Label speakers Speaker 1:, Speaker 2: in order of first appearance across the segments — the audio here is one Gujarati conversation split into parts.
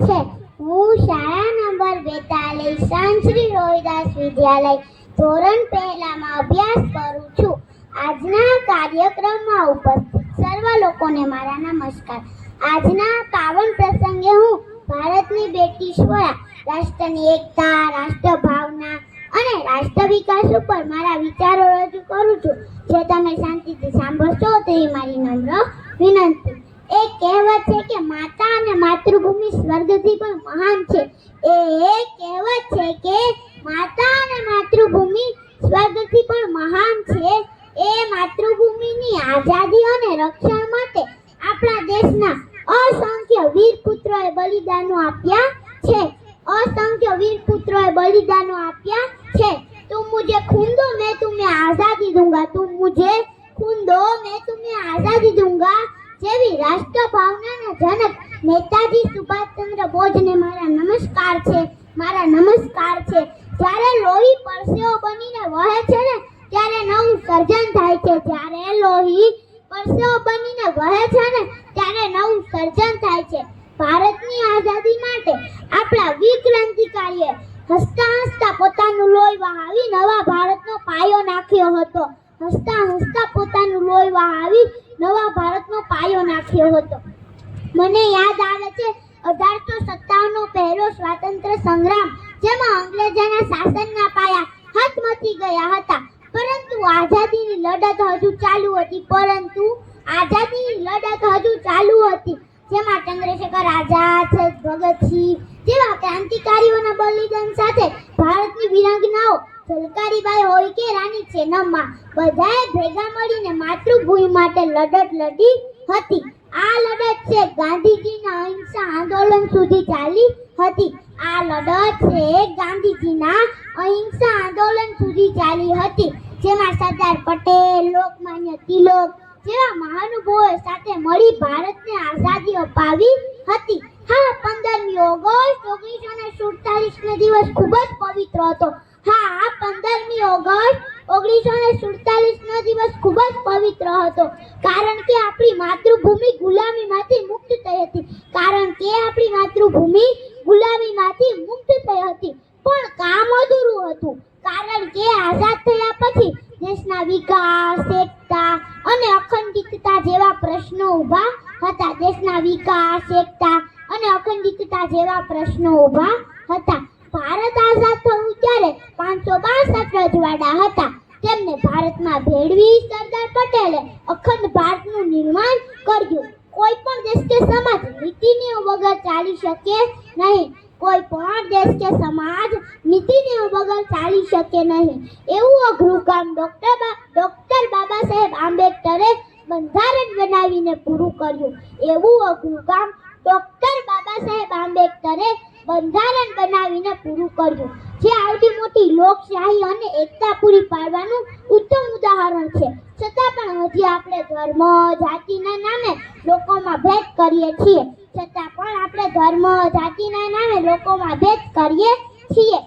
Speaker 1: છે। હું શાળા નંબર 42 સંત શ્રી રોહિદાસ વિદ્યાલય ધોરણ 1 માં અભ્યાસ કરું છું। આજના કાર્યક્રમમાં ઉપસ્થિત સર્વ લોકોને મારા નમસ્કાર। આજના પાવન પ્રસંગે હું ભારતની બેટી સ્વરા, રાષ્ટ્રની એકતા, રાષ્ટ્ર ભાવના અને રાષ્ટ્ર વિકાસ ઉપર મારા વિચારો રજૂ કરું છું, જે તમે શાંતિથી સાંભળશો તેવી મારી નમ્ર વિનંતી। એક કહેવત છે કે માતા અને માતૃભૂમિ સ્વર્ગથી પણ મહાન છે। એ કહેવત છે કે માતા અને માતૃભૂમિ સ્વર્ગથી પણ મહાન છે। એ માતૃભૂમિની આઝાદી અને રક્ષણ માટે આપણા દેશના અસંખ્ય વીર પુત્રોએ બલિદાનો આપ્યા છે। असंख्य वीर पुत्रों ने बलिदानों आप्या छे। तुम मुझे खून दो मैं तुम्हें आजादी दूंगा, तुम मुझे खून दो मैं तुम्हें आजादी दूंगा जेवी राष्ट्र भावनाना जनक नेताजी सुभाषचंद्र बोसने मारा नमस्कार छे, मारा नमस्कार छे। જ્યારે લોહી પરસેવો બનીને વહે છે ને ત્યારે નવું સર્જન થાય છે। જ્યારે લોહી પરસેવો બનીને વહે છે ને ત્યારે નવું સર્જન થાય છે। ભારતની આઝાદી માટે આપણા વીર ક્રાંતિકારીએ હસતા હસતા પોતાનું લોહી વહાવી નવા ભારતનો પાયો નાખ્યો હતો। હસતા હસતા પોતાનું લોહી વહાવી નવા ભારતનો પાયો નાખ્યો હતો। મને યાદ આવે છે 1857 નો પહેલો સ્વાતંત્ર્ય સંગ્રામ, જેમાં અંગ્રેજોના શાસનના પાયા હચમચી ગયા હતા, પરંતુ આઝાદીની લડત હજુ ચાલુ હતી। જેમાં ચંદ્રશેખર આઝાદ, ભગતસિંહ જેવા ક્રાંતિકારીઓના બલિદાન સાથે ભારતની વીરાંગનાઓ ઝલકારીબાઈ હોય કે રાણી ચેન્નમ્મા બધાએ ભેગા મળીને માતૃભૂમિ માટે લડત લડી હતી। આ લડત છે ગાંધીજીના અહિંસા આંદોલન સુધી ચાલી હતી। આ લડત છે ગાંધીજીના અહિંસા આંદોલન સુધી ચાલી હતી, જેમાં સરદાર પટેલ, લોકમાન્ય તિલક જેવા મહાનુભાવો સાથે મળી ભારતને આઝાદી અપાવી હતી। હા, 15મી ઓગસ્ટ 1947 નો દિવસ ખૂબ જ પવિત્ર હતો। હા, 15મી ઓગસ્ટ 1947 નો દિવસ ખૂબ જ પવિત્ર હતો, કારણ કે આપણી માતૃભૂમિ ગુલામીમાંથી મુક્ત થઈ હતી। પણ કામ અધૂરું હતું, કારણ કે આઝાદ થયા પછી દેશના વિકાસ, એકતા અને અખંડિતતા જેવા પ્રશ્નો ઊભા હતા। ભારત આઝાદ થયું ત્યારે 562 રજવાડા હતા, તેમને ભારતમાં ભેળવી સરદાર પટેલે અખંડ ભારતનું નિર્માણ કર્યું। કોઈ પણ દેશ કે સમાજ નીતિ નિયમ વગર ચાલી શકે નહીં। એવું અઘરું કામ ડોક્ટર બાબા સાહેબ આંબેડકરે બંધારણ બનાવીને પૂરું કર્યું। જે આવડી મોટી લોકશાહી અને એકતા પૂરી પાડવાનું ઉત્તમ ઉદાહરણ છે। છતાં પણ હજી આપણે ધર્મ, જાતિના નામે લોકોમાં ભેદ કરીએ છીએ।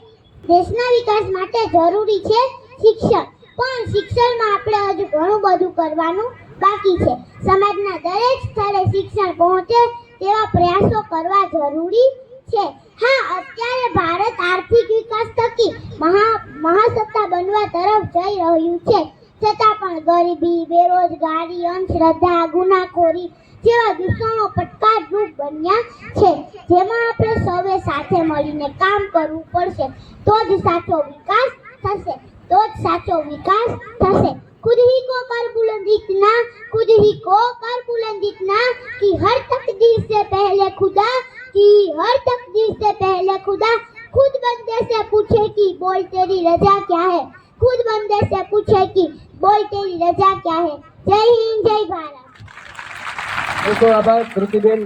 Speaker 1: દેશના વિકાસ માટે જરૂરી છે શિક્ષણ, પણ શિક્ષણમાં આપણે હજુ ઘણું બધું કરવાનું બાકી છે। સમાજના દરેક સ્થળે શિક્ષણ પહોંચે તેવા પ્રયાસો કરવા જરૂરી છે। હા, અત્યારે ભારત આર્થિક વિકાસ થકી મહાસત્તા બનવા તરફ જઈ રહ્યું છે, છતાં પણ ગરીબી, બેરોજગારી, અંધશ્રદ્ધા, ગુનાખોરી જેવા દૂષણો પડકારરૂપ બન્યા છે, જેમાં આપણે સૌએ સાથે મળીને કામ કરવું પડશે, તો જ સાચો વિકાસ થશે। खुद ही को कर बुलंद इतना कि हर तकदीर से पहले खुदा खुद बंदे से पूछे कि बोल तेरी रजा क्या है। जय हिंद, जय भारत।
Speaker 2: आभार कृतिबेन।